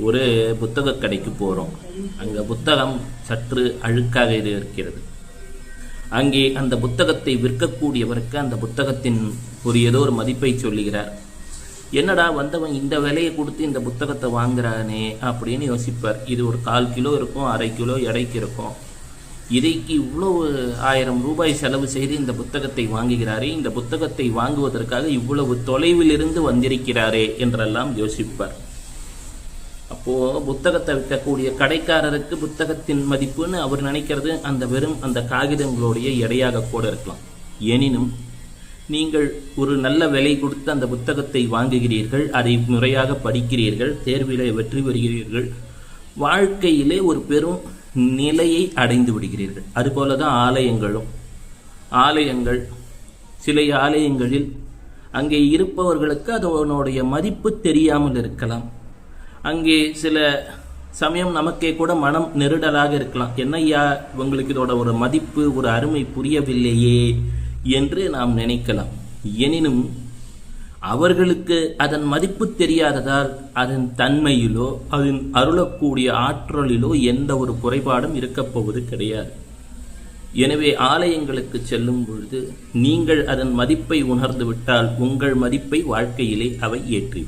ஒரு புத்தக கடைக்கு போகிறோம். அங்கே புத்தகம் சற்று அழுக்காக இருக்கிறது. அங்கே அந்த புத்தகத்தை விற்கக்கூடியவருக்கு அந்த புத்தகத்தின் ஏதோ ஒரு மதிப்பை சொல்லுகிறார். என்னடா வந்தவன் இந்த விலையை கொடுத்து இந்த புத்தகத்தை வாங்குறானே அப்படின்னு யோசிப்பார். இது ஒரு 1/4 கிலோ இருக்கும், 1/2 கிலோ எடைக்கு இருக்கும். இதைக்கு இவ்வளவு 1000 ரூபாய் செலவு செய்து இந்த புத்தகத்தை வாங்குகிறாரே, இந்த புத்தகத்தை வாங்குவதற்காக இவ்வளவு தொலைவிலிருந்து வந்திருக்கிறாரே என்றெல்லாம் யோசிப்பார். அப்போது புத்தகத்தை விற்கக்கூடிய கடைக்காரருக்கு புத்தகத்தின் மதிப்புன்னு அவர் நினைக்கிறது அந்த காகிதங்களுடைய எடையாக கூட இருக்கலாம். எனினும் நீங்கள் ஒரு நல்ல விலை கொடுத்து அந்த புத்தகத்தை வாங்குகிறீர்கள், அதை முறையாக படிக்கிறீர்கள், தேர்விலே வெற்றி பெறுகிறீர்கள், வாழ்க்கையிலே ஒரு பெரும் நிலையை அடைந்து விடுகிறீர்கள். அதுபோல தான் ஆலயங்கள் சில ஆலயங்களில் அங்கே இருப்பவர்களுக்கு அதனுடைய மதிப்பு தெரியாமல் இருக்கலாம். அங்கே சில சமயம் நமக்கே கூட மனம் நெருடலாக இருக்கலாம். என்னையா இவங்களுக்கு இதோட ஒரு மதிப்பு, ஒரு அருமை புரியவில்லையே என்று நாம் நினைக்கலாம். எனினும் அவர்களுக்கு அதன் மதிப்பு தெரியாததால் அதன் தன்மையிலோ அதன் அருளக்கூடிய ஆற்றலிலோ எந்த ஒரு குறைபாடும் இருக்கப் போவது கிடையாது. எனவே ஆலயங்களுக்கு செல்லும் பொழுது நீங்கள் அதன் மதிப்பை உணர்ந்து விட்டால் உங்கள் மதிப்பை வாழ்க்கையிலே அவை ஏற்றி